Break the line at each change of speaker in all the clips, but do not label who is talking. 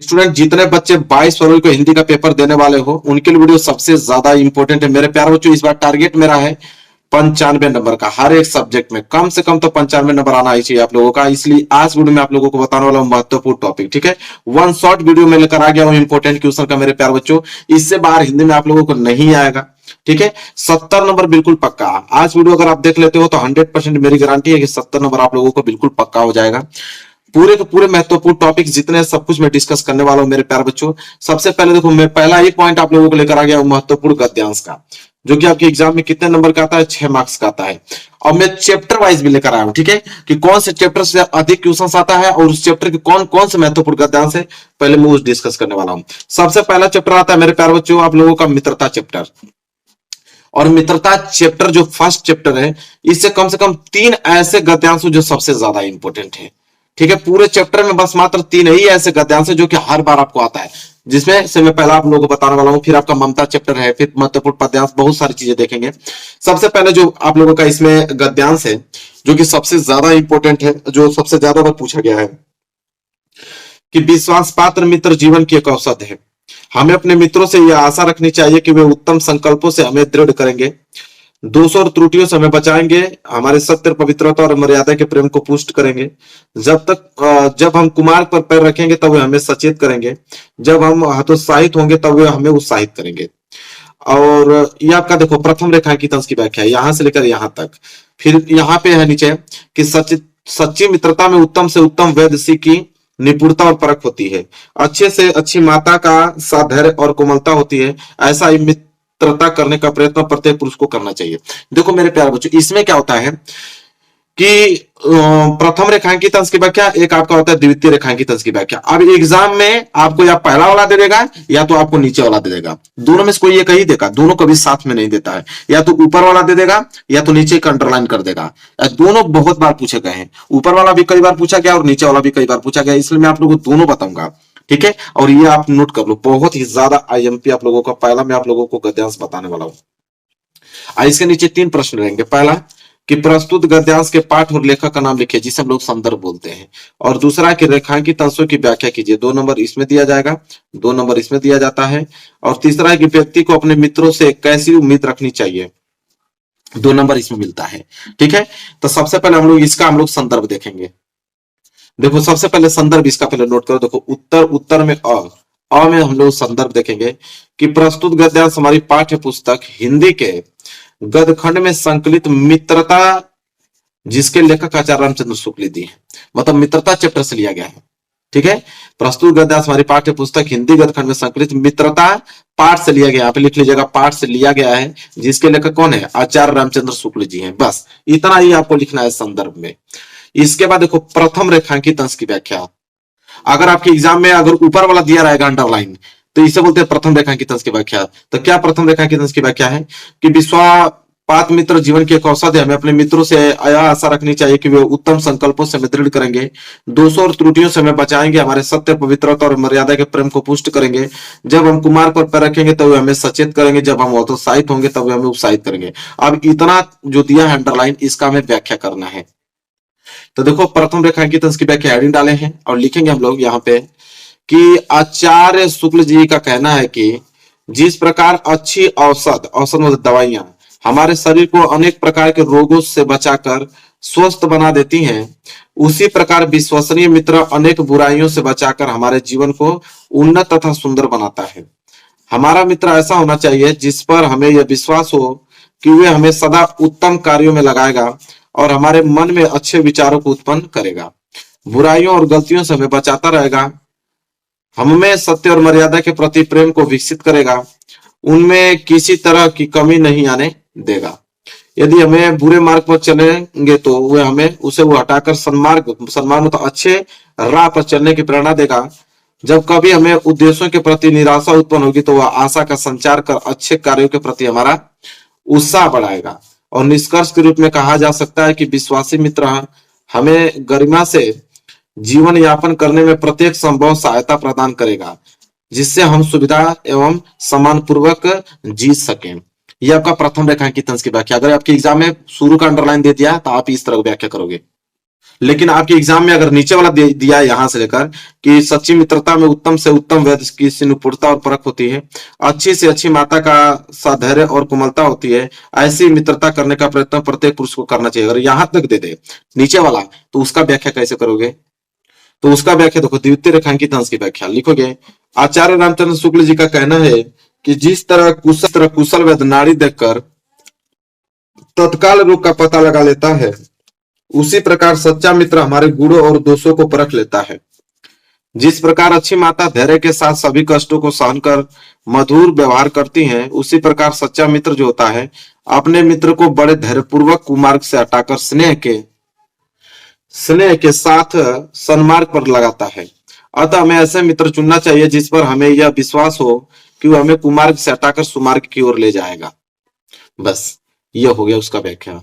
Student जितने बच्चे 22 फरवरी को हिंदी का पेपर देने वाले हो उनके लिए वीडियो सबसे ज्यादा इंपॉर्टेंट है मेरे प्यारे बच्चों। इस बार टारगेट मेरा है 95 नंबर का, हर एक सब्जेक्ट में कम से कम तो 95 नंबर आना ही चाहिए आप लोगों का। इसलिए आज वीडियो में आप लोगों को बताने वाला हूं महत्वपूर्ण टॉपिक, ठीक है। वन शॉट वीडियो में लेकर आ गया हूं इंपॉर्टेंट क्वेश्चन का मेरे प्यारे बच्चों। इससे बाहर हिंदी में आप लोगों को नहीं आएगा, ठीक है। 70 नंबर बिल्कुल पक्का। आज वीडियो अगर आप देख लेते हो तो 100% मेरी गारंटी है कि 70 नंबर आप लोगों को बिल्कुल पक्का हो जाएगा। पूरे के पूरे महत्वपूर्ण टॉपिक जितने सब कुछ मैं डिस्कस करने वाला हूं मेरे प्यारे बच्चों। सबसे पहले देखो, मैं पहला ही पॉइंट आप लोगों को लेकर आ गया हूं महत्वपूर्ण गद्यांश का, जो कि आपके एग्जाम में कितने नंबर का आता है, 6 मार्क्स का आता है। और मैं चैप्टर वाइज भी लेकर आया हूं, ठीक है, कि कौन से चैप्टर से अधिक क्वेश्चन आता है और उस चैप्टर के कौन कौन से महत्वपूर्ण गद्यांश है, पहले मैं उस डिस्कस करने वाला हूं। सबसे पहला चैप्टर आता है मेरे प्यारे बच्चों आप लोगों का मित्रता चैप्टर। और मित्रता चैप्टर जो फर्स्ट चैप्टर है, इससे कम से कम 3 ऐसे गद्यांश जो सबसे ज्यादा इंपॉर्टेंट है, ठीक है। पूरे चैप्टर में बस मात्र 3 ही ऐसे गद्यांश है जो कि हर बार आपको आता है, जिसमें से मैं पहला आप लोगों को बताने वाला हूं। फिर आपका ममता चैप्टर है, फिर महत्वपूर्ण पद्यांश, बहुत सारी चीजें देखेंगे। सबसे पहले जो आप लोगों का इसमें गद्यांश है जो कि सबसे ज्यादा इंपॉर्टेंट है, जो सबसे ज्यादा बार पूछा गया है, कि विश्वास पात्र मित्र जीवन की एक औसत है। हमें अपने मित्रों से यह आशा रखनी चाहिए कि वे उत्तम संकल्पों से हमें दृढ़ करेंगे, दोषों और त्रुटियों से हमें बचाएंगे, हमारे सत्य, पवित्रता और मर्यादा के प्रेम को पुष्ट करेंगे। जब हम कुमार्ग पर पैर रखेंगे तब वे हमें सचेत करेंगे, जब हम हतोत्साहित होंगे तब वे हमें उत्साहित करेंगे। और ये आपका देखो प्रथम रेखांकित अंश की व्याख्या है, यहां से लेकर यहां तक। फिर यहाँ पे है नीचे कि सच्ची मित्रता में उत्तम से उत्तम वैद्य की निपुणता और परख होती है, अच्छे से अच्छी माता का साधैर्य और कोमलता होती है। ऐसा ही मित्रता करने का प्रयत्न प्रत्येक पुरुष को करना चाहिए। देखो मेरे प्यारे बच्चों, इसमें क्या होता है कि प्रथम रेखांकित अंश की व्याख्या, एक आपका होता है द्वितीय रेखांकित अंश की व्याख्या। अब एग्जाम में आपको या पहला वाला दे देगा या तो आपको नीचे वाला दे देगा, दोनों में से कोई एक ही देगा, दोनों कभी साथ में नहीं देता है। या तो ऊपर वाला दे देगा या तो नीचे का अंडरलाइन कर देगा। दोनों बहुत बार पूछे गए हैं, ऊपर वाला भी कई बार पूछा गया और नीचे वाला भी कई बार पूछा गया, इसलिए मैं आप लोगों को दोनों बताऊंगा, ठीक है। और ये आप नोट कर लो, बहुत ही ज्यादा आईएमपी आप लोगों का पहला मैं आप लोगों को गद्यांश बताने वाला हूं। इसके नीचे 3 प्रश्न रहेंगे। पहला कि प्रस्तुत गद्यांश के पाठ और लेखक का नाम लिखिए, जिसे हम लोग संदर्भ बोलते हैं। और दूसरा कि रेखांकित अंशों की व्याख्या कीजिए, 2 नंबर इसमें दिया जाएगा, 2 नंबर इसमें दिया जाता है। और तीसरा है कि व्यक्ति को अपने मित्रों से कैसी उम्मीद रखनी चाहिए, 2 नंबर इसमें मिलता है, ठीक है। तो सबसे पहले हम लोग संदर्भ देखेंगे। देखो सबसे पहले संदर्भ इसका पहले नोट करो। देखो उत्तर में अ में हम लोग संदर्भ देखेंगे कि प्रस्तुत गद्यांश हमारी पाठ्य पुस्तक हिंदी के गदखंड में संकलित मित्रता, जिसके लेखक आचार्य रामचंद्र शुक्ल जी हैं, मतलब मित्रता चैप्टर से लिया गया है, ठीक है। प्रस्तुत गद्यांश हमारी पाठ्य पुस्तक हिंदी गदखंड में संकलित मित्रता पाठ से लिया गया, यहाँ पे लिख लीजिएगा पाठ से लिया गया है, जिसके लेखक कौन है, आचार्य रामचंद्र शुक्ल जी हैं। बस इतना ही आपको लिखना है संदर्भ में। इसके बाद देखो प्रथम रेखांकित अंश की व्याख्या। अगर आपके एग्जाम में अगर ऊपर वाला दिया रहेगा अंडरलाइन, तो इसे बोलते हैं प्रथम रेखांकित अंश की व्याख्या। तो क्या प्रथम रेखांकित अंश की व्याख्या है कि विश्वास मित्र जीवन की एक औसत है। हमें अपने मित्रों से यह आशा रखनी चाहिए कि वे उत्तम संकल्पों से हमें दृढ़ करेंगे, दोषों और त्रुटियों से हमें बचाएंगे, हमारे सत्य, पवित्रता और मर्यादा के प्रेम को पुष्ट करेंगे। जब हम कुमार्ग पर पैर रखेंगे तब वे हमें सचेत करेंगे, जब हम हतोत्साहित होंगे तब वे हमें उत्साहित करेंगे। अब इतना जो दिया है अंडरलाइन, इसका हमें व्याख्या करना है। तो देखो प्रथम रेखांकित अंश की व्याख्या हेडिंग डाले हैं और लिखेंगे हम लोग यहाँ पे कि आचार्य शुक्ल जी का कहना है कि जिस प्रकार अच्छी औषध मतलब दवाइयां हमारे शरीर को अनेक प्रकार के रोगों से बचाकर स्वस्थ बना देती हैं, उसी प्रकार विश्वसनीय मित्र अनेक बुराइयों से बचाकर हमारे जीवन को उन्नत तथा सुंदर बनाता है। हमारा मित्र ऐसा होना चाहिए जिस पर हमें यह विश्वास हो कि वे हमें सदा उत्तम कार्यों में लगाएगा और हमारे मन में अच्छे विचारों को उत्पन्न करेगा, बुराइयों और गलतियों से हमें बचाता रहेगा, हमें सत्य और मर्यादा के प्रति प्रेम को विकसित करेगा, उनमें किसी तरह की कमी नहीं आने देगा। यदि हमें बुरे मार्ग पर चलेंगे तो वह हमें वो हटाकर सन्मार्ग मतलब अच्छे राह पर चलने की प्रेरणा देगा। जब कभी हमें उद्देश्यों के प्रति निराशा उत्पन्न होगी तो वह आशा का संचार कर अच्छे कार्यों के प्रति हमारा उत्साह बढ़ाएगा। और निष्कर्ष के रूप में कहा जा सकता है कि विश्वासी मित्र हमें गरिमा से जीवन यापन करने में प्रत्येक संभव सहायता प्रदान करेगा, जिससे हम सुविधा एवं सम्मान पूर्वक जी सकें। यह आपका प्रथम रेखांकित अंश की व्याख्या। अगर आपके एग्जाम में शुरू का अंडरलाइन दे दिया तो आप इस तरह व्याख्या करोगे। लेकिन आपके एग्जाम में अगर नीचे वाला दिया है यहां से लेकर कि सच्ची मित्रता में उत्तम से उत्तम वेद की सिनुपुरता और परख होती है, अच्छी से अच्छी माता का साधैर्य और कोमलता होती है, ऐसी मित्रता करने का प्रयत्न प्रत्येक पुरुष को करना चाहिए। अगर यहां तक दे दे नीचे वाला, तो उसका व्याख्या कैसे करोगे? तो उसका व्याख्या देखो, द्वितीय रेखांकित अंश की व्याख्या लिखोगे। आचार्य रामचंद्र शुक्ल जी का कहना है कि जिस तरह कुशल वेद नारी देखकर तत्काल रोग का पता लगा लेता है, उसी प्रकार सच्चा मित्र हमारे गुणों और दोषों को परख लेता है। जिस प्रकार अच्छी माता धैर्य के साथ सभी कष्टों को सहन कर मधुर व्यवहार करती हैं, उसी प्रकार सच्चा मित्र जो होता है अपने मित्र को बड़े धैर्यपूर्वक कुमार्ग से हटाकर स्नेह के साथ सन्मार्ग पर लगाता है। अतः हमें ऐसे मित्र चुनना चाहिए जिस पर हमें यह विश्वास हो कि वह हमें कुमार्ग से हटाकर सुमार्ग की ओर ले जाएगा। बस यह हो गया उसका व्याख्या।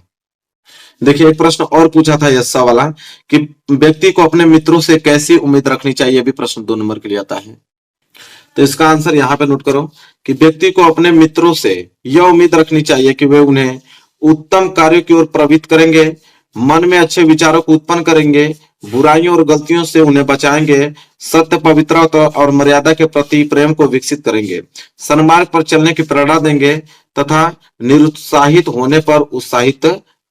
देखिए एक प्रश्न और पूछा था यस्सा वाला कि व्यक्ति को अपने मित्रों से कैसी उम्मीद रखनी चाहिए, भी प्रश्न 2 नंबर के लिए आता है। तो इसका आंसर यहाँ पे नोट करो कि व्यक्ति को अपने मित्रों से यह उम्मीद रखनी चाहिए कि वे उन्हें उत्तम कार्यों की ओर प्रवृत्त करेंगे, मन में अच्छे विचारों को उत्पन्न करेंगे, बुराइयों और गलतियों से उन्हें बचाएंगे, सत्य, पवित्रता और मर्यादा के प्रति प्रेम को विकसित करेंगे, सन्मार्ग पर चलने की प्रेरणा देंगे तथा निरुत्साहित होने पर उत्साहित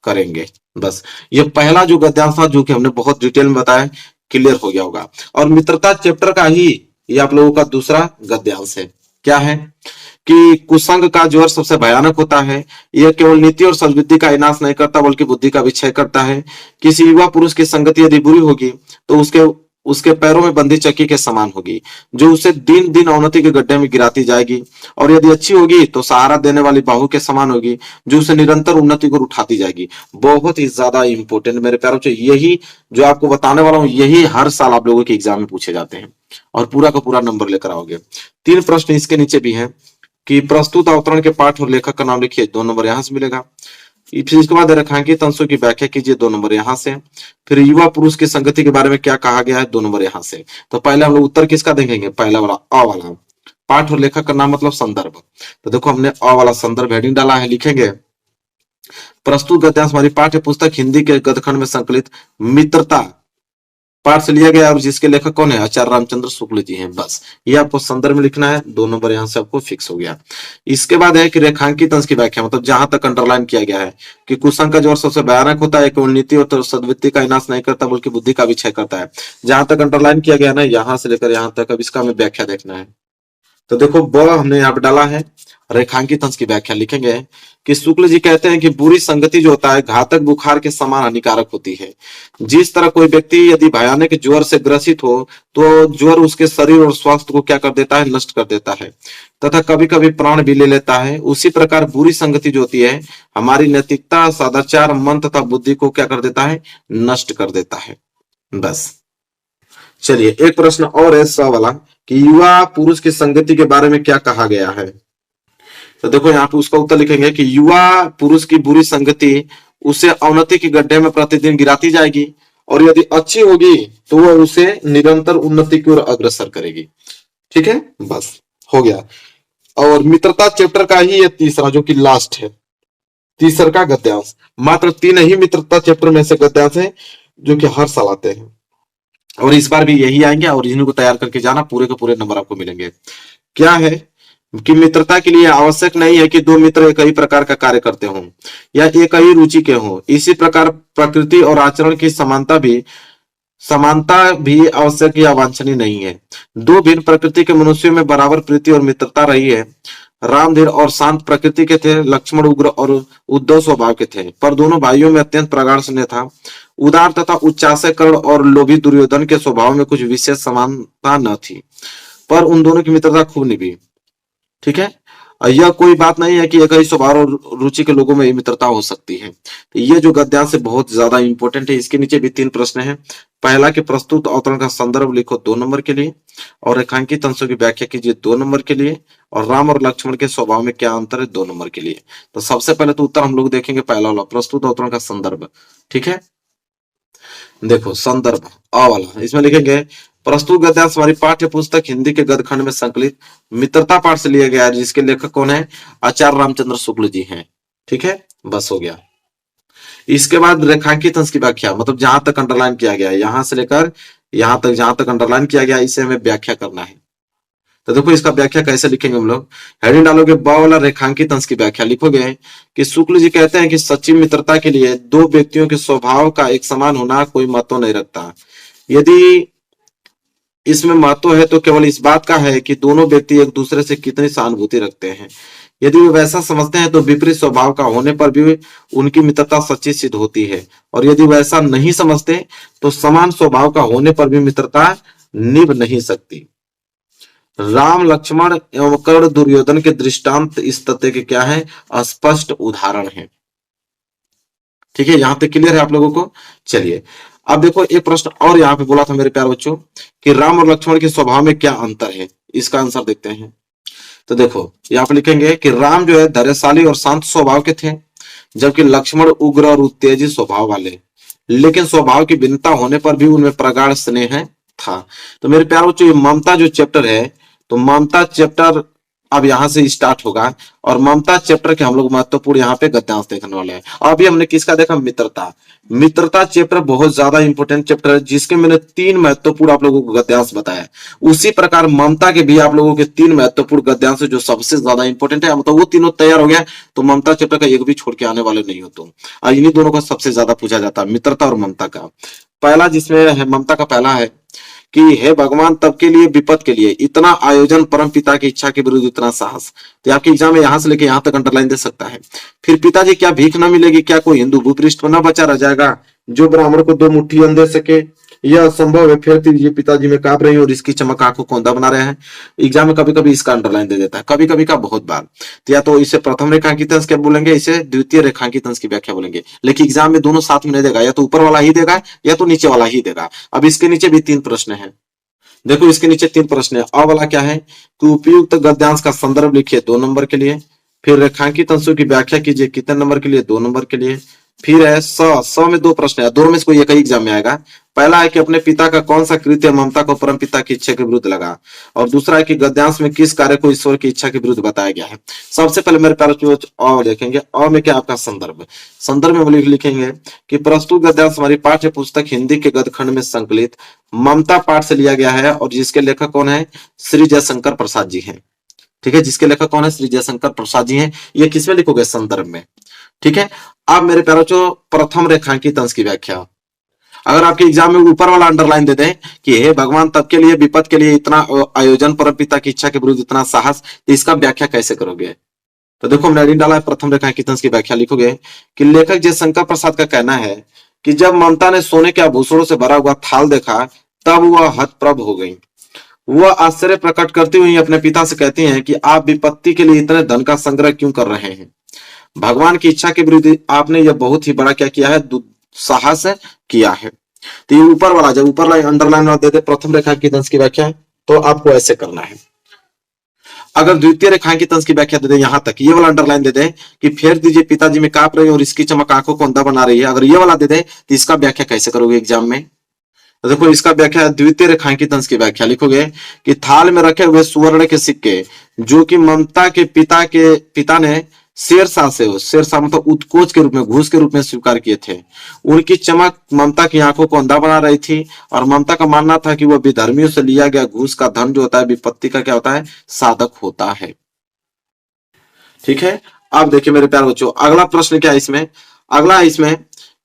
करेंगे। बस ये पहला जो गद्यांश था, जो कि हमने बहुत डिटेल में बताया, क्लियर हो गया होगा। और मित्रता चैप्टर का ही ये आप लोगों का दूसरा गद्यांश है। क्या है कि कुसंग का ज्वर सबसे भयानक होता है। यह केवल नीति और सद्बुद्धि का विनाश नहीं करता बल्कि बुद्धि का भी क्षय करता है। किसी युवा पुरुष की संगति यदि बुरी होगी तो उसके पैरों में बंधी चक्की के समान होगी, जो उसे दिन दिन अवनति के गड्ढे में गिराती जाएगी, और यदि अच्छी होगी तो सहारा देने वाली बाहु के समान होगी, जो उसे निरंतर उन्नति को उठाती जाएगी। बहुत ही ज्यादा इंपॉर्टेंट मेरे प्यारों, यही जो आपको बताने वाला हूं, यही हर साल आप लोगों के एग्जाम में पूछे जाते हैं और पूरा का पूरा नंबर लेकर आओगे। 3 प्रश्न इसके नीचे भी है कि प्रस्तुत अवतरण के पाठ और लेखक का नाम लिखिए, 2 नंबर यहां से मिलेगा। फिर इसके बाद रेखांकित अंशों की व्याख्या कीजिए, 2 नंबर यहां से। फिर युवा पुरुष की संगति के बारे में क्या कहा गया है, 2 नंबर यहां से। तो पहले हम लोग उत्तर किसका देखेंगे, पहला वाला अ वाला, पाठ और लेखक का नाम मतलब संदर्भ। तो देखो हमने अ वाला संदर्भ हेडिंग डाला है, लिखेंगे प्रस्तुत गद्यांश हमारी पाठ्य पुस्तक हिंदी के गद्यखंड में संकलित मित्रता पाठ से लिया गया और जिसके लेखक कौन है, आचार्य रामचंद्र शुक्ल जी हैं। बस ये आपको संदर्भ में लिखना है, 2 नंबर यहां से आपको फिक्स हो गया। इसके बाद है कि रेखांकित अंश की व्याख्या, मतलब जहां तक अंडरलाइन किया गया है कि कुसंग का ज्वर सबसे भयानक होता है, केवल नीति और सद्बुद्धि का विनाश नहीं करता बल्कि बुद्धि का भी क्षय करता है। जहां तक अंडरलाइन किया गया ना, यहां से लेकर यहां तक, अब इसका हमें व्याख्या देखना है। तो देखो ब हमने यहाँ पे डाला है, रेखांकित अंश की व्याख्या लिखेंगे कि शुक्ल जी कहते हैं कि बुरी संगति जो होता है घातक बुखार के समान हानिकारक होती है। जिस तरह कोई व्यक्ति यदि भयानक ज्वर से ग्रसित हो तो ज्वर उसके शरीर और स्वास्थ्य को क्या कर देता है, नष्ट कर देता है तथा कभी कभी प्राण भी ले लेता है। उसी प्रकार बुरी संगति जो होती है हमारी नैतिकता, सदाचार, मन तथा बुद्धि को क्या कर देता है, नष्ट कर देता है। बस चलिए एक प्रश्न और है स वाला कि युवा पुरुष की संगति के बारे में क्या कहा गया है। तो देखो यहाँ पे उसका उत्तर लिखेंगे कि युवा पुरुष की बुरी संगति उसे अवनति के गड्ढे में प्रतिदिन गिराती जाएगी, और यदि अच्छी होगी तो वह उसे निरंतर उन्नति की ओर अग्रसर करेगी। ठीक है, बस हो गया। और मित्रता चैप्टर का ही ये तीसरा जो कि लास्ट है, तीसरा का गद्यांश। मात्र 3 ही मित्रता चैप्टर में से गद्यांश है जो कि हर साल आते हैं, और इस बार भी यही आएंगे, और इन्हीं को तैयार करके जाना, पूरे के पूरे नंबर आपको मिलेंगे। क्या है कि मित्रता के लिए आवश्यक नहीं है कि 2 मित्र एक ही प्रकार का कार्य करते हों या एक ही रुचि के हों। इसी प्रकार प्रकृति और आचरण की समानता भी आवश्यक या वांछनीय नहीं है। 2 भिन्न प्रकृति के मनुष्यों में बराबर प्रीति और मित्रता रही है। राम धीर और शांत प्रकृति के थे, लक्ष्मण उग्र और उद्धव स्वभाव के थे, पर दोनों भाइयों में अत्यंत प्रगाढ़ स्नेह था। उदार तथा उच्चासय कर्ण और लोभी दुर्योधन के स्वभाव में कुछ विशेष समानता न थी, पर उन दोनों की मित्रता खूब निभी। ठीक है, यह कोई बात नहीं है कि एक ही स्वभाव और रुचि के लोगों में ही मित्रता हो सकती है। तो ये जो गद्यांश है बहुत ज्यादा इंपॉर्टेंट है। इसके नीचे भी 3 प्रश्न हैं। पहला के प्रस्तुत अवतरण का संदर्भ लिखो 2 नंबर के लिए, और रेखांकित अंशों की व्याख्या कीजिए 2 नंबर के लिए, और राम और लक्ष्मण के स्वभाव में क्या अंतर है 2 नंबर के लिए। तो सबसे पहले तो उत्तर हम लोग देखेंगे पहला वाला, प्रस्तुत अवतरण का संदर्भ। ठीक है, देखो संदर्भ अ वाला, इसमें लिखेंगे प्रस्तुत गद्यांश हमारी पाठ्य पुस्तक हिंदी के गद्यखंड में संकलित मित्रता पाठ से लिया गया है, जिसके लेखक कौन है, आचार्य रामचंद्र शुक्ल जी हैं। ठीक है, बस हो गया। इसके बाद रेखांकित अंश की व्याख्या, मतलब जहां तक अंडरलाइन किया गया है, यहां से लेकर यहां तक जहां तक अंडरलाइन किया गया है, इसे हमें व्याख्या करना है। तो देखो इसका व्याख्या कैसे लिखेंगे हम लोग, हेडिंग डालोगे ब वाला रेखांकित अंश की व्याख्या लिखोगे कि शुक्ल जी कहते हैं कि सच्ची मित्रता के लिए दो व्यक्तियों के स्वभाव का एक समान होना कोई महत्व नहीं रखता। यदि इसमें महत्व है तो केवल इस बात का है कि दोनों व्यक्ति एक दूसरे से कितनी सहानुभूति रखते हैं। यदि वे वैसा समझते हैं तो विपरीत स्वभाव का होने पर भी उनकी मित्रता सच्ची सिद्ध होती है, और यदि वैसा नहीं समझते तो समान स्वभाव का होने पर भी मित्रता निभ नहीं सकती। राम लक्ष्मण एवं कर्ण दुर्योधन के दृष्टांत इस तथ्य के क्या है, स्पष्ट उदाहरण है। ठीक है, यहां तक क्लियर है आप लोगों को। चलिए अब देखो एक प्रश्न और यहाँ पे बोला था मेरे प्यारे बच्चों कि राम और लक्ष्मण के स्वभाव में क्या अंतर है, इसका आंसर देखते हैं। तो देखो यहाँ पे लिखेंगे कि राम जो है धैर्यशाली और शांत स्वभाव के थे, जबकि लक्ष्मण उग्र और उत्तेजित स्वभाव वाले, लेकिन स्वभाव की भिन्नता होने पर भी उनमें प्रगाढ़ स्नेह था। तो मेरे प्यारे बच्चों ये ममता जो चैप्टर है, तो ममता चैप्टर अब यहां से स्टार्ट होगा, और ममता चैप्टर के हम लोग महत्वपूर्ण यहाँ पे गद्यांश देखने वाले हैं। अभी हमने किसका देखा, मित्रता। मित्रता चैप्टर बहुत ज्यादा इंपॉर्टेंट चैप्टर है, जिसके मैंने 3 महत्वपूर्ण आप लोगों को गद्यांश बताया। उसी प्रकार ममता के भी आप लोगों के 3 महत्वपूर्ण गद्यांश जो सबसे ज्यादा इंपॉर्टेंट है, मतलब वो तीनों तैयार हो गया तो ममता चैप्टर का एक भी छोड़ के आने वाले नहीं हो तुम। इन्हीं दोनों का सबसे ज्यादा पूछा जाता है, मित्रता और ममता का। पहला जिसमें है ममता का, पहला है कि हे भगवान तब के लिए विपद के लिए इतना आयोजन, परम पिता की इच्छा के विरुद्ध इतना साहस। तो आपके एग्जाम में यहां से लेके यहां तक अंडरलाइन दे सकता है। फिर पिताजी क्या भीख न मिलेगी, क्या कोई हिंदू भूपृष्ठ पर न बचा रह जाएगा जो ब्राह्मण को 2 मुट्ठी अन्न दे सके, यह असंभव है। फिर ये पिताजी में कांप रही है और इसकी चमक आंखों को अंधा बना रहे हैं। एग्जाम में कभी कभी इसका अंडरलाइन दे देता है, कभी कभी का बहुत बार। तो या तो इसे प्रथम रेखांकित अंश क्या बोलेंगे, इसे द्वितीय रेखांकित अंश की व्याख्या बोलेंगे, लेकिन एग्जाम में दोनों साथ में नहीं देगा, या तो ऊपर वाला ही देगा या तो नीचे वाला ही देगा। अब इसके नीचे भी 3 प्रश्न है, देखो इसके नीचे 3 प्रश्न है। अ वाला क्या है कि उपयुक्त गद्यांश का संदर्भ लिखिए 2 नंबर के लिए, फिर रेखांकित अंशों की व्याख्या कीजिए कितने नंबर के लिए, 2 नंबर के लिए। फिर है स में 2 प्रश्न है, दोनों में से कोई एक ही एग्जाम में आएगा। पहला है कि अपने पिता का कौन सा कृत्य ममता को परम पिता की इच्छा के विरुद्ध लगा, और दूसरा है कि गद्यांश में किस कार्य को ईश्वर की इच्छा के विरुद्ध बताया गया है। सबसे पहले मेरे प्यारे अ देखेंगे। अ में क्या आपका संदर्भ, संदर्भ में लिखेंगे कि प्रस्तुत गद्यांश हमारी पाठ्य पुस्तक हिंदी के गद्यखंड में संकलित ममता पाठ से लिया गया है, और जिसके लेखक कौन है, श्री जयशंकर प्रसाद जी हैं। ठीक है, जिसके लेखक कौन है, श्री जयशंकर प्रसाद जी हैं। ये किसमें लिखोगे, संदर्भ में। ठीक है, अब मेरे प्यारे बच्चों प्रथम रेखांकित अंश की व्याख्या। अगर आपके एग्जाम में ऊपर वाला अंडरलाइन दे दें कि हे भगवान तब के लिए विपद के लिए इतना आयोजन, परम पिता की इच्छा के विरुद्ध इतना साहस, तो इसका व्याख्या कैसे करोगे। तो देखो हमने डाला है प्रथम रेखांकित अंश की व्याख्या लिखोगे कि लेखक जयशंकर प्रसाद का कहना है कि जब ममता ने सोने के आभूषणों से भरा हुआ थाल देखा तब वह हतप्रभ हो गई। वह आश्चर्य प्रकट करती हुई अपने पिता से कहती हैं कि आप विपत्ति के लिए इतने धन का संग्रह क्यों कर रहे हैं। भगवान की इच्छा के विरुद्ध आपने यह बहुत ही बड़ा क्या किया है, साहस किया है। तो ये ऊपर वाला, जब ऊपर वाला अंडरलाइन दे दे प्रथम रेखांकित अंश की व्याख्या, तो आपको ऐसे करना है। अगर द्वितीय रेखांकित अंश की व्याख्या दे दे यहां तक, ये वाला अंडरलाइन दे दे कि फेर दीजिए पिताजी में कांप रही है और इसकी चमक आंखों को अंधा बना रही है, अगर ये वाला दे दे तो इसका व्याख्या कैसे करोगे एग्जाम में। तो देखो इसका व्याख्या द्वितीय रेखांकित अंश की व्याख्या लिखोगे कि थाल में रखे हुए सुवर्ण के सिक्के जो कि ममता के पिता ने शेरशाह से, शेरशाह मतलब उत्कोच के रूप में, घूस के रूप में स्वीकार किए थे, उनकी चमक ममता की आंखों को अंधा बना रही थी, और ममता का मानना था कि वह विधर्मियों से लिया गया घूस का धन जो होता है विपत्ति का क्या होता है, साधक होता है। ठीक है, अब देखिए मेरे प्यारे बच्चों अगला प्रश्न क्या है इसमें, अगला है इसमें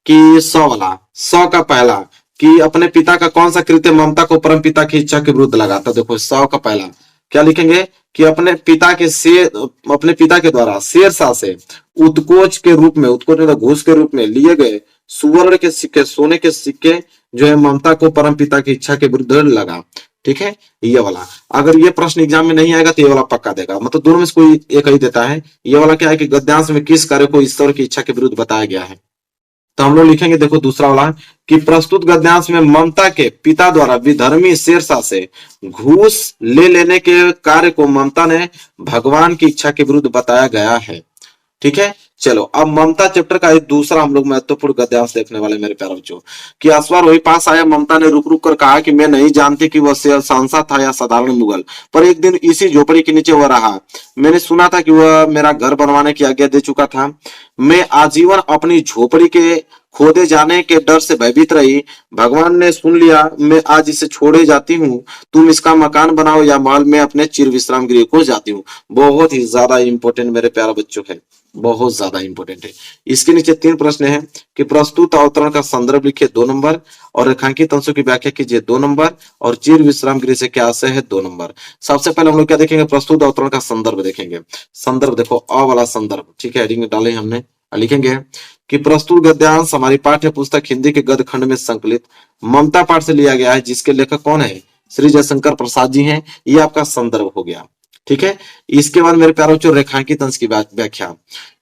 कि 100 वाला, 100 का पहला कि अपने पिता का कौन सा कृत्य ममता को परम पिता की इच्छा के विरुद्ध लगा। तो देखो 100 का पहला क्या लिखेंगे कि अपने पिता के द्वारा शेरशाह से उत्कोच के रूप में, उत्कोच मतलब घूस के रूप में लिए गए सुवर्ण के सिक्के, सोने के सिक्के जो है ममता को परम पिता की इच्छा के विरुद्ध लगा। ठीक है, ये वाला अगर ये प्रश्न एग्जाम में नहीं आएगा तो ये वाला पक्का देगा, मतलब दोनों में से कोई एक ही देता है। ये वाला क्या है कि गद्यांश में किस कार्य को ईश्वर की इच्छा के विरुद्ध बताया गया है। तो हम लोग लिखेंगे देखो दूसरा वाला कि प्रस्तुत गद्यांश में ममता के पिता द्वारा विधर्मी शेरशाह से घूस ले लेने के कार्य को ममता ने भगवान की इच्छा के विरुद्ध बताया गया है। ठीक है, चलो अब ममता चैप्टर का एक दूसरा हम लोग महत्वपूर्ण गद्यांश देखने वाले मेरे प्यारे बच्चों। कि अश्वर वही पास आया, ममता ने रुक रुक कर कहा कि मैं नहीं जानती कि वह सांसद था या साधारण मुगल, पर एक दिन इसी झोपड़ी के नीचे वह रहा। मैंने सुना था कि वह मेरा घर बनवाने की आज्ञा दे चुका था। मैं आजीवन अपनी झोपड़ी के खोदे जाने के डर से भयभीत रही। भगवान ने सुन लिया, मैं आज इसे छोड़े जाती हूँ। तुम इसका मकान बनाओ या महल में अपने चिर विश्राम गृह को जाती हूँ। बहुत ही ज्यादा इंपॉर्टेंट मेरे प्यारे बच्चों है, बहुत ज्यादा इंपॉर्टेंट है। इसके नीचे 3 प्रश्न है कि प्रस्तुत अवतरण का संदर्भ लिखिए 2 नंबर, और रेखांकित अंशों की व्याख्या कीजिए 2 नंबर, और चिर विश्राम गृह से क्या आशय है 2 नंबर। सबसे पहले हम लोग क्या देखेंगे, प्रस्तुत अवतरण का संदर्भ देखेंगे। संदर्भ देखो अ वाला संदर्भ, ठीक है, हेडिंग डाले हमने, लिखेंगे कि प्रस्तुत गद्यांश हमारी पाठ्य पुस्तक हिंदी के गद्य खंड में संकलित ममता पाठ से लिया गया है, जिसके लेखक कौन है, श्री जयशंकर प्रसाद जी हैं। ये आपका संदर्भ हो गया, ठीक है। इसके बाद मेरे प्यारे बच्चों रेखांकित अंश की व्याख्या,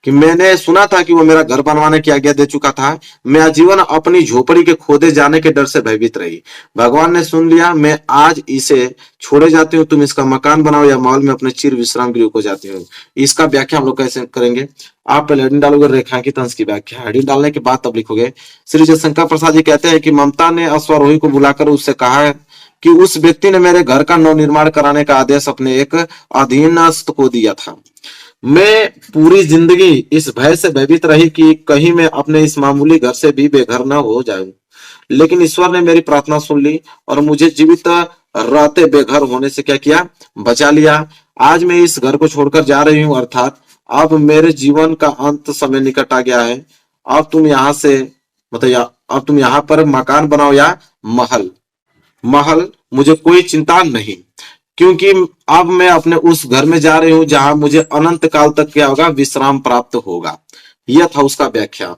कि मैंने सुना था कि वो मेरा घर बनवाने की आज्ञा दे चुका था। मैं आजीवन अपनी झोपड़ी के खोदे जाने के डर से भयभीत रही। भगवान ने सुन लिया, मैं आज इसे छोड़े जाती हूँ। तुम इसका मकान बनाओ या महल में अपने चिर विश्राम गृह को जाती हूँ। इसका व्याख्या हम लोग कैसे करेंगे, आप पहले हेडिंग डालोगे रेखांकित अंश की व्याख्या। हेडिंग डालने के बाद तब लिखोगे, श्री जयशंकर प्रसाद जी कहते हैं कि ममता ने अश्वारोही को बुलाकर उससे कहा कि उस व्यक्ति ने मेरे घर का नवनिर्माण कराने का आदेश अपने एक अधीनस्थ को दिया था। मैं पूरी जिंदगी इस भय से भयभीत रही कि कहीं मैं अपने इस मामूली घर से भी बेघर न हो जाऊं, लेकिन ईश्वर ने मेरी प्रार्थना सुन ली और मुझे जीवित रहते बेघर होने से क्या किया, बचा लिया। आज मैं इस घर को छोड़कर जा रही हूँ, अर्थात अब मेरे जीवन का अंत समय निकट आ गया है। अब तुम यहाँ से अब तुम यहाँ पर मकान बनाओ या महल, मुझे कोई चिंता नहीं, क्योंकि अब मैं अपने उस घर में जा रही हूं जहां मुझे अनंत काल तक क्या होगा, विश्राम प्राप्त होगा। यह था उसका व्याख्या।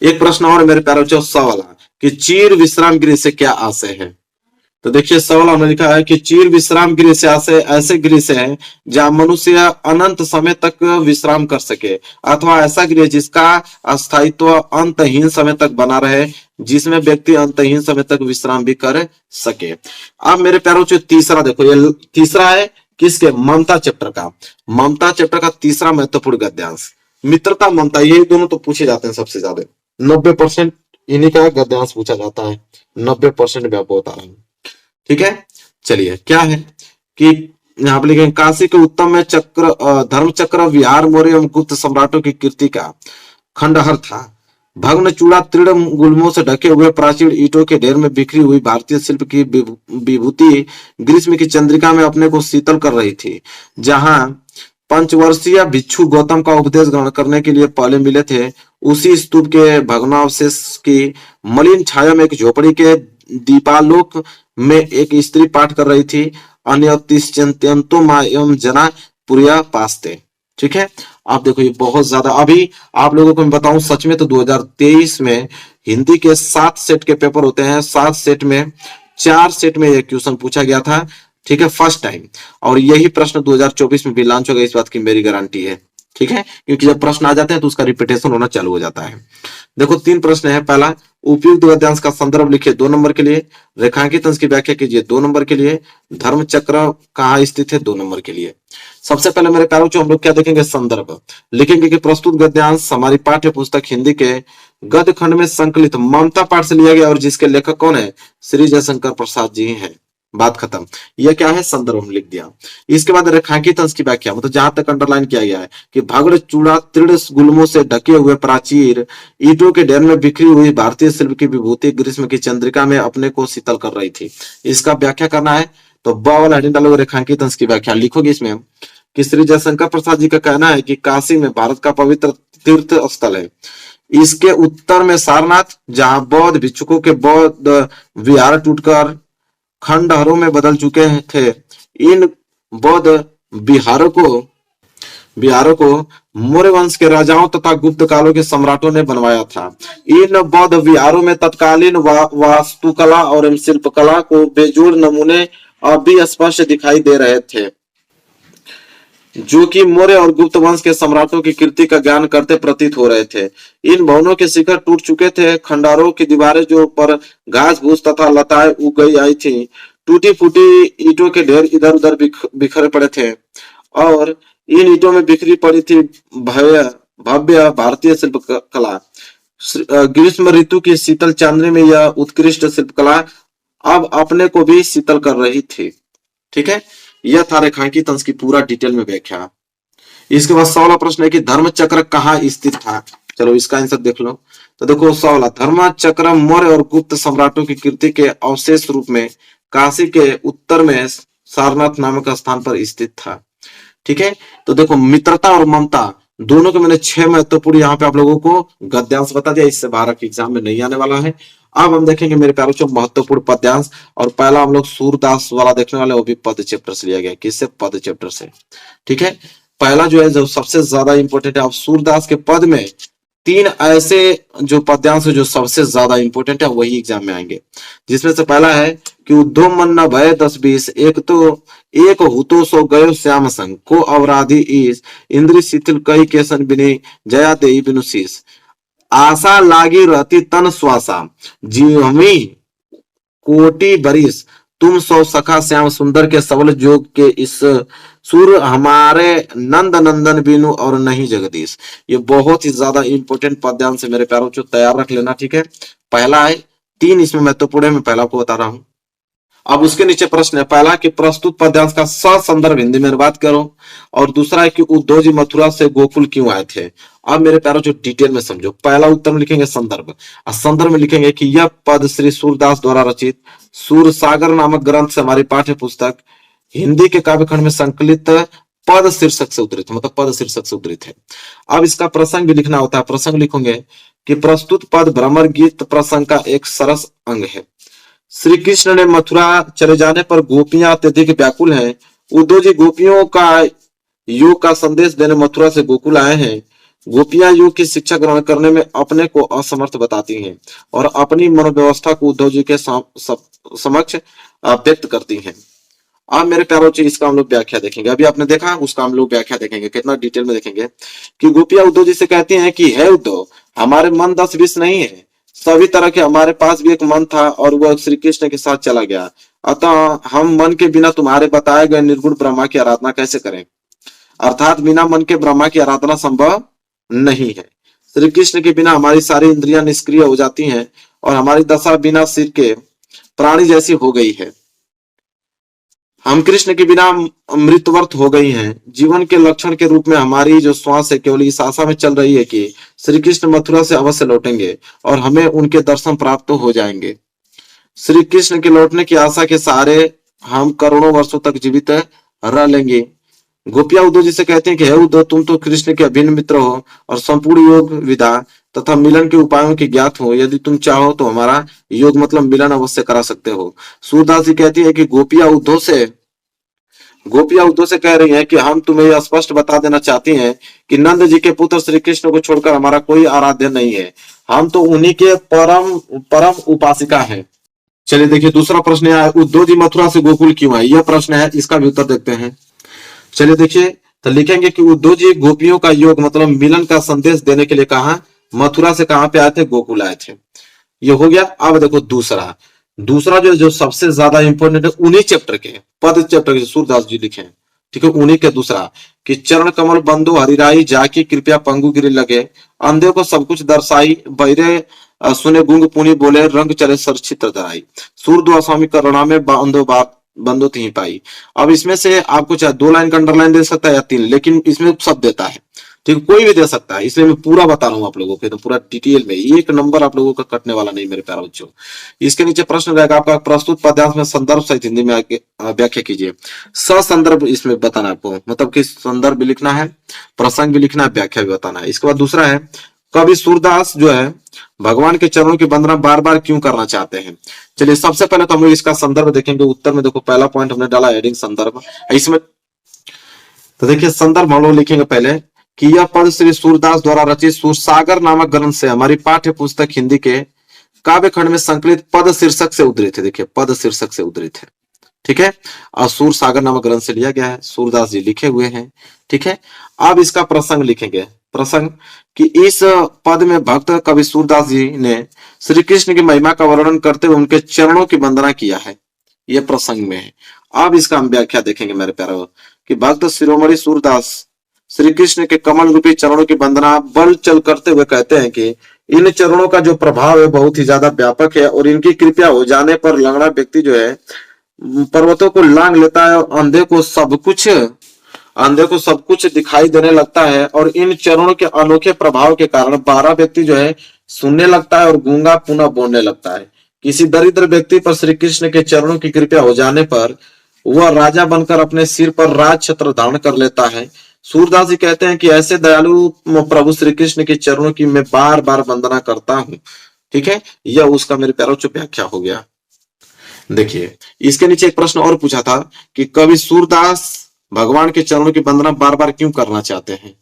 एक प्रश्न और मेरे प्यारे बच्चों, सवाल कि चीर विश्राम गृह से क्या आशय है। तो देखिए सवाल हमने लिखा है कि चीर विश्राम गृह से आशय ऐसे गृह से है जहां मनुष्य अनंत समय तक विश्राम कर सके, अथवा ऐसा गृह जिसका अस्थायित्व अंतहीन समय तक बना रहे, जिसमें व्यक्ति अंतहीन समय तक विश्राम भी कर सके। अब मेरे प्यारों से तीसरा देखो, ये तीसरा है किसके, ममता चैप्टर का। ममता चैप्टर का तीसरा महत्वपूर्ण गद्यांश मित्रता ममता, ये दोनों तो पूछे जाते हैं सबसे ज्यादा, 90% इन्हीं का गद्यांश पूछा जाता है, 90% मैं आपको बता रहा हूं, ठीक है। चलिए क्या है कि यहाँ पर लिखेंगे, काशी के उत्तम में धर्म चक्र विहार मौर्य एवं गुप्त सम्राटों की कीर्ति का खंडहर था। भग्न चूड़ा तीर्ण गुल्मों से ढके हुए प्राचीन ईंटों के ढेर में बिखरी हुई भारतीय शिल्प की विभूति ग्रीष्म की चंद्रिका में अपने को शीतल कर रही थी। जहां पंचवर्षीय भिक्षु गौतम का उपदेश ग्रहण करने के लिए पहले मिले थे, उसी स्तूप के भग्नावशेष की मलिन छाया में एक झोपड़ी के दीपालोक में एक स्त्री पाठ कर रही थी। अन्यंतो मायम जना पुरिया पास्ते, ठीक है। आप देखो ये बहुत ज्यादा, अभी आप लोगों को मैं बताऊं सच में तो 2023 में हिंदी के 7 सेट के पेपर होते हैं, 7 सेट में 4 सेट में ये क्वेश्चन पूछा गया था, ठीक है, फर्स्ट टाइम। और यही प्रश्न 2024 में भी लॉन्च होगा, इस बात की मेरी गारंटी है, ठीक है, क्योंकि जब प्रश्न आ जाते हैं तो उसका रिपीटेशन होना चालू हो जाता है। देखो 3 प्रश्न है। पहला, उपयुक्त गद्यांश का संदर्भ लिखिए 2 नंबर के लिए, रेखांकित अंश की व्याख्या कीजिए 2 नंबर के लिए, धर्म चक्र कहाँ स्थित है 2 नंबर के लिए। सबसे पहले मेरे प्यारे बच्चों हम लोग क्या देखेंगे, संदर्भ लिखेंगे कि प्रस्तुत गद्यांश हमारी पाठ्य पुस्तक हिंदी के गद्य खंड में संकलित ममता पाठ से लिया गया और जिसके लेखक कौन है, श्री जयशंकर प्रसाद जी हैं। बात खत्म। यह क्या है, संदर्भ लिख दिया। इसके बाद रेखांकित अंश की व्याख्या, मतलब जहां तक अंडरलाइन किया गया है कि भग्न चूड़ा तीर्ण गुल्मों से ढके हुए प्राचीर ईंटों के ढेर में बिखरी हुई भारतीय शिल्प की विभूति ग्रीष्म की चंद्रिका में अपने को शीतल कर रही थी। इसका व्याख्या करना है तो ब वाला हेडिंग डालोगे, रेखांकित अंश की व्याख्या लिखोगे इसमें कि श्री जयशंकर प्रसाद जी का कहना है कि काशी में भारत का पवित्र तीर्थ स्थल है। इसके उत्तर में सारनाथ, जहां बौद्ध भिक्षुकों के बौद्ध विहार टूटकर खंडहरों में बदल चुके थे। इन बौद्ध विहारों को मौर्य वंश के राजाओं तथा गुप्त कालों के सम्राटों ने बनवाया था। इन बौद्ध विहारों में तत्कालीन वास्तुकला और शिल्पकला को बेजोड़ नमूने अब भी स्पष्ट दिखाई दे रहे थे, जो कि मौर्य और गुप्त वंश के सम्राटों की कीर्ति का ज्ञान करते प्रतीत हो रहे थे। इन भवनों के शिखर टूट चुके थे, खंडारों की दीवारें जो पर घास भूस तथा लताएं उग गई आई थी, टूटी फूटी ईंटों के ढेर इधर उधर बिखरे पड़े थे और इन ईंटों में बिखरी पड़ी थी भव्य भारतीय शिल्प कला, ग्रीष्म ऋतु की शीतल चांदनी में यह उत्कृष्ट शिल्पकला अब अपने को भी शीतल कर रही थी। ठीक है, यह था रेखांकित अंश की पूरा डिटेल में व्याख्या। इसके बाद 16वां प्रश्न है कि धर्म चक्र कहाँ स्थित था। चलो इसका आंसर देख लो। तो देखो 16, धर्म चक्र मौर्य और गुप्त सम्राटों की कृति के अवशेष रूप में काशी के उत्तर में सारनाथ नामक स्थान पर स्थित था। ठीक है, तो देखो मित्रता और ममता दोनों के मैंने 6 महत्वपूर्ण यहाँ पे आप लोगों को गद्यांश बता दिया, इससे 12 के एग्जाम में नहीं आने वाला है। अब हम देखेंगे मेरे प्यारों जो महत्वपूर्ण पद्यांश, और पहला हम लोग सूरदास वाला देखने वाले, वो भी पद चैप्टर से लिया गया। किससे? पद चैप्टर से। ठीक है, पहला जो है जो सबसे ज्यादा इंपॉर्टेंट है, अब सूरदास के पद में 3 ऐसे जो पद्यांश है जो सबसे ज्यादा इंपॉर्टेंट है, वही एग्जाम में आएंगे। जिसमें से पहला है कि उद्धव मन न भय 10-20, एक हुतो सो गयो श्याम संग को अवराधी ईस, इंद्र शिथिल कई केसन बिनी जया देई बिनु शीस, आशा लागी रहती तन श्वासा जीवमी कोटि बरिस, तुम सौ सखा श्याम सुंदर के सबल जोग के इस सुर हमारे नंद नंदन बिनु और नहीं जगदीश। ये बहुत ही ज्यादा इंपॉर्टेंट पद्यांश है मेरे प्यारों, जो तैयार रख लेना। ठीक है, पहला है, 3 इसमें महत्वपूर्ण है, मैं पहला को बता रहा हूं। अब उसके नीचे प्रश्न है, पहला कि प्रस्तुत पद्यांश का संदर्भ हिंदी में अनुवाद करो, और दूसरा है कि उद्धव जी मथुरा से गोकुल क्यों आए थे। अब मेरे प्यारों जो डिटेल में समझो, पहला उत्तर में लिखेंगे संदर्भ, और संदर्भ में लिखेंगे कि यह पद श्री सूरदास द्वारा रचित सूर सागर नामक ग्रंथ से हमारी पाठ्य पुस्तक हिंदी के काव्यखंड में संकलित पद शीर्षक से उद्धृत, मतलब पद शीर्षक से उद्धृत है। अब इसका प्रसंग भी लिखना होता है, प्रसंग लिखेंगे कि प्रस्तुत पद भ्रमर गीत प्रसंग का एक सरस अंग है। श्री कृष्ण ने मथुरा चले जाने पर गोपियां अत्यधिक व्याकुल हैं। उद्धव जी गोपियों का योग का संदेश देने मथुरा से गोकुल आए हैं। गोपियां योग की शिक्षा ग्रहण करने में अपने को असमर्थ बताती हैं और अपनी मनोव्यवस्था को उद्धव जी के समक्ष व्यक्त करती हैं। अब मेरे प्यारों से इसका हम लोग व्याख्या देखेंगे। अभी आपने देखा, उसका हम लोग व्याख्या देखेंगे, कितना डिटेल में देखेंगे कि गोपियां उद्धव जी से कहती हैं कि हे उद्धव, हमारे मन 10-20 नहीं है, सभी तरह के हमारे पास भी एक मन था और वह श्री कृष्ण के साथ चला गया। अतः हम मन के बिना तुम्हारे बताए गए निर्गुण ब्रह्मा की आराधना कैसे करें, अर्थात बिना मन के ब्रह्मा की आराधना संभव नहीं है। श्री कृष्ण के बिना हमारी सारी इंद्रियां निष्क्रिय हो जाती हैं और हमारी दशा बिना सिर के प्राणी जैसी हो गई है। हम कृष्ण के बिना मृतवर्त हो गई हैं। जीवन के लक्षण के रूप में हमारी जो श्वास है केवल इस आशा में चल रही है कि श्री कृष्ण मथुरा से अवश्य लौटेंगे और हमें उनके दर्शन प्राप्त हो जाएंगे। श्री कृष्ण के लौटने की आशा के सहारे हम करोड़ों वर्षों तक जीवित रह लेंगे। गोपिया उद्धव जी से कहते हैं कि हे उद्धव, तुम तो कृष्ण के अभिन्न मित्र हो और संपूर्ण योग विधा तथा मिलन के उपायों की ज्ञात हो। यदि तुम चाहो तो हमारा योग मतलब मिलन अवश्य करा सकते हो। सूरदास जी कहती है कि गोपिया उद्धव से कह रही हैं कि हम तुम्हें यह स्पष्ट बता देना चाहती हैं कि नंद जी के पुत्र श्री कृष्ण को छोड़कर हमारा कोई आराध्य नहीं है। हम तो उन्हीं के परम उपासिका हैं। चलिए देखिए दूसरा प्रश्न है, उद्धव जी मथुरा से गोकुल क्यों आए, यह प्रश्न है, इसका भी उत्तर देखते हैं। चलिए देखिए, तो लिखेंगे कि उद्धव जी गोपियों का योग मतलब मिलन का संदेश देने के लिए कहा मथुरा से कहां पे आए थे, गोकुल आए थे। ये हो गया। अब देखो दूसरा जो सबसे ज्यादा इंपॉर्टेंट है, उन्हीं चैप्टर के पद चैप्टर के सूरदास जी लिखे हैं। ठीक है, उन्हीं के दूसरा कि चरण कमल बंधु हरिराई जाकी कृपया पंगु गिरी लगे, अंधे को सब कुछ दर्शाई, बहरे सुने गुंग पुनी बोले, रंग चले सर चित्र धराई, सूरद्वा स्वामी करुणा में बंदो थी पाई। अब इसमें से आपको चाहे 2 लाइन का अंडरलाइन दे सकता है या 3, लेकिन इसमें सब देता है। ठीक, कोई भी दे सकता है, इसलिए मैं पूरा बता रहा हूं आप लोगों को, तो पूरा डिटेल में, एक नंबर आप लोगों का कटने वाला नहीं मेरे प्यारे बच्चों। इसके नीचे प्रश्न रहेगा आपका, प्रस्तुत पद्यांश में संदर्भ सहित हिंदी में व्याख्या कीजिए। ससंदर्भ इसमें बताना है आपको, मतलब कि संदर्भ भी लिखना है, प्रसंग भी लिखना है, व्याख्या भी बताना है। इसके बाद दूसरा है, कवि सूरदास जो है भगवान के चरणों की वंदना बार बार क्यों करना चाहते हैं। चलिए सबसे पहले तो हम लोग इसका संदर्भ देखेंगे। उत्तर में देखो पहला पॉइंट हमने डाला हेडिंग संदर्भ, इसमें तो देखिए संदर्भ हम लोग लिखेंगे पहले कि यह पद श्री सूरदास द्वारा रचित सूरसागर नामक ग्रंथ से हमारी पाठ्य पुस्तक हिंदी के काव्यखंड में संकलित पद शीर्षक से उद्धृत है। देखिए पद शीर्षक से उद्धृत है। ठीक है, और सूरसागर नामक ग्रंथ से लिया गया है, सूरदास जी लिखे हुए हैं। ठीक है, अब इसका प्रसंग लिखेंगे। प्रसंग कि इस पद में भक्त कवि सूरदास जी ने श्री कृष्ण की महिमा का वर्णन करते हुए उनके चरणों की वंदना किया है, यह प्रसंग में है। अब इसका हम व्याख्या देखेंगे मेरे प्यारे कि भक्त शिरोमणि सूरदास श्री कृष्ण के कमल रूपी चरणों की वंदना बल चल करते हुए कहते हैं कि इन चरणों का जो प्रभाव है बहुत ही ज्यादा व्यापक है और इनकी कृपया हो जाने पर लंगड़ा व्यक्ति जो है पर्वतों को लांग लेता है और अंधे को सब कुछ दिखाई देने लगता है। और इन चरणों के अनोखे प्रभाव के कारण 12 व्यक्ति जो है सुनने लगता है और गूंगा पुनः बोलने लगता है। किसी दरिद्र व्यक्ति पर श्री कृष्ण के चरणों की कृपया हो जाने पर वह राजा बनकर अपने सिर पर राज छत्र धारण कर लेता है। सूरदास जी कहते हैं कि ऐसे दयालु प्रभु श्री कृष्ण के चरणों की मैं बार बार वंदना करता हूँ। ठीक है, यह उसका मेरे प्यारों जो व्याख्या हो गया। देखिए इसके नीचे एक प्रश्न और पूछा था कि कवि सूरदास भगवान के चरणों की वंदना बार बार क्यों करना चाहते हैं।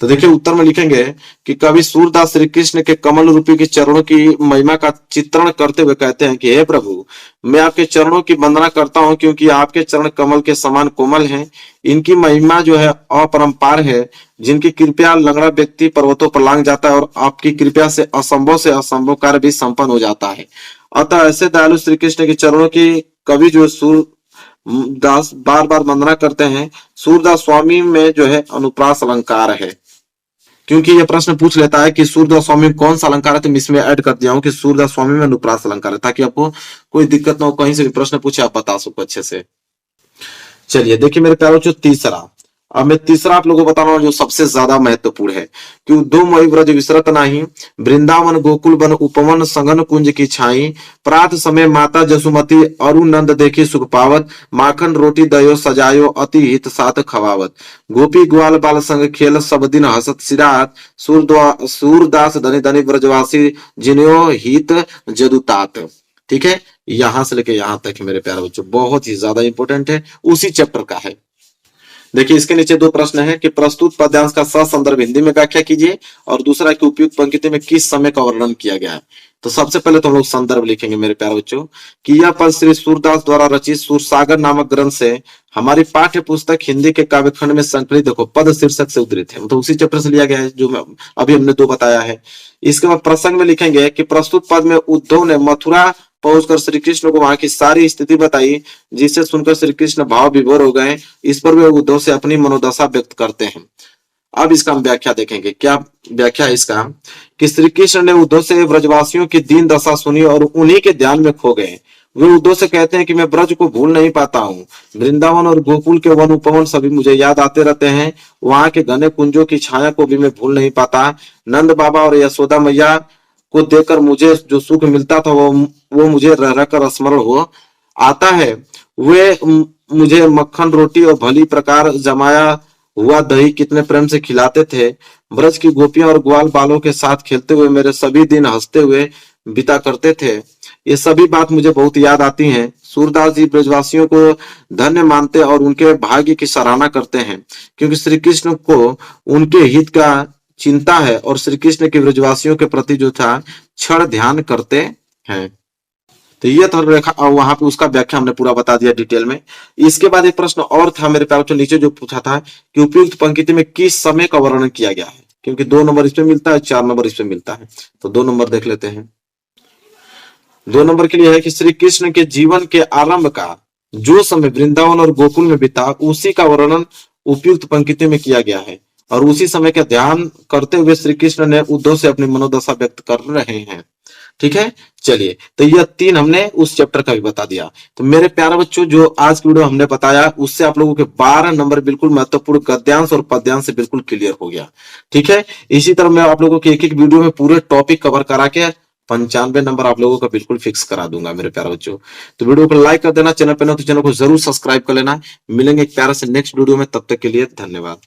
तो देखिए उत्तर में लिखेंगे कि कवि सूरदास श्री कृष्ण के कमल रूपी के चरणों की महिमा का चित्रण करते हुए कहते हैं कि हे प्रभु, मैं आपके चरणों की वंदना करता हूं क्योंकि आपके चरण कमल के समान कोमल हैं। इनकी महिमा जो है अपरंपार है, जिनकी कृपया लंगड़ा व्यक्ति पर्वतों पर लांग जाता है और आपकी कृपया से असंभव कार्य भी संपन्न हो जाता है। अतः ऐसे दयालु श्री कृष्ण के चरणों की कवि जो सूरदास बार बार वंदना करते हैं। सूरदास स्वामी में जो है अनुप्रास अलंकार है, क्योंकि ये प्रश्न पूछ लेता है कि सूरदास स्वामी में कौन सा अलंकार है, तो मैं इसमें ऐड कर दिया हूं कि सूरदास स्वामी में अनुप्रास अलंकार है, ताकि आपको कोई दिक्कत ना हो, कहीं से भी प्रश्न पूछे आप बता सको अच्छे से। चलिए देखिए मेरे प्यारों जो तीसरा, अब मैं तीसरा आप लोगों को बता रहा हूं जो सबसे ज्यादा महत्वपूर्ण है कि दो मई व्रज विसरत नाही, वृंदावन गोकुल बन उपवन सघन कुंज की छाई, प्रात समय माता जसुमती अरु नंद देखी सुख पावत, माखन रोटी दयो सजायो अति हित साथ खवावत, गोपी ग्वाल बाल संग खेल सब दिन हसत सिरात, सूरदास धनी धनी व्रजवासी जिन्यो हित जदुतात। ठीक है, यहां से लेके यहां तक मेरे प्यारे बच्चों बहुत ही ज्यादा इंपॉर्टेंट है, उसी चैप्टर का है। देखिए इसके नीचे दो प्रश्न है कि प्रस्तुत पद्यांश का ससंदर्भ हिंदी में व्याख्या कीजिए और दूसरा कि उपयुक्त पंक्ति में किस समय का वर्णन किया गया है। तो सबसे पहले तो हम लोग संदर्भ लिखेंगे मेरे प्यारे बच्चों कि यह पद श्री सूरदास द्वारा रचित सूरसागर नामक ग्रंथ से हमारी पाठ्य पुस्तक हिंदी के काव्यखंड में संकलित देखो पद शीर्षक से उद्धृत है, मतलब उसी चैप्टर से लिया गया है जो अभी हमने दो बताया है। इसके बाद प्रसंग में लिखेंगे कि प्रस्तुत पद में उद्धव ने मथुरा पहुंचकर श्री कृष्ण को वहां की सारी स्थिति बताई, जिसे सुनकर श्री कृष्ण भाव विभोर हो गए। इस पर वे उद्धव से अपनी मनोदशा व्यक्त करते हैं। अब इसका हम व्याख्या देखेंगे। क्या व्याख्या है इसका कि श्री कृष्ण ने उद्धव से व्रजवासियों की दीन दशा सुनी और उन्हीं के ध्यान में खो गए। वे उद्धव से कहते हैं कि मैं ब्रज को भूल नहीं पाता हूँ, वृंदावन और गोकुल के वन उपवन सभी मुझे याद आते रहते हैं, वहां के घने कुंजों की छाया को भी मैं भूल नहीं पाता। नंद बाबा और यशोदा मैया को देखकर मुझे जो सुख मिलता था वो मुझे रह रह कर स्मरण हो आता है। वे मुझे मक्खन रोटी और भली प्रकार जमाया हुआ दही कितने प्रेम से खिलाते थे। ब्रज की गोपियां और ग्वाल बालों के साथ खेलते हुए मेरे सभी दिन हंसते हुए बिता करते थे। ये सभी बात मुझे बहुत याद आती हैं। सूरदास जी ब्रजवासियों को धन्य मानते और उनके भाग्य की सराहना करते हैं, क्योंकि श्री कृष्ण को उनके हित का चिंता है और श्री कृष्ण के ब्रजवासियों के प्रति जो था क्षण ध्यान करते हैं। तो ये था रेखा, वहां पे उसका व्याख्या हमने पूरा बता दिया डिटेल में। इसके बाद एक प्रश्न और था मेरे प्यारों नीचे जो पूछा था कि उपयुक्त पंक्ति में किस समय का वर्णन किया गया है, क्योंकि 2 नंबर इसमें मिलता है, 4 नंबर इसमें मिलता है। तो 2 नंबर देख लेते हैं। 2 नंबर के लिए है कि श्री कृष्ण के जीवन के आरंभ का जो समय वृंदावन और गोकुल में बीता उसी का वर्णन उपयुक्त पंक्ति में किया गया है और उसी समय का ध्यान करते हुए श्री कृष्ण ने उद्धव से अपनी मनोदशा व्यक्त कर रहे हैं। ठीक है, चलिए तो यह 3 हमने उस चैप्टर का भी बता दिया। तो मेरे प्यारे बच्चों जो आज की वीडियो हमने बताया उससे आप लोगों के 12 नंबर बिल्कुल महत्वपूर्ण गद्यांश और पद्यांश से बिल्कुल क्लियर हो गया। ठीक है, इसी तरह मैं आप लोगों के एक वीडियो में पूरे टॉपिक कवर करा के 95 नंबर आप लोगों का बिल्कुल फिक्स करा दूंगा मेरे प्यारे बच्चों। तो वीडियो को लाइक कर देना, चैनल पे ना तो चैनल को जरूर सब्सक्राइब कर लेना। मिलेंगे एक प्यारे से नेक्स्ट वीडियो में, तब तक के लिए धन्यवाद।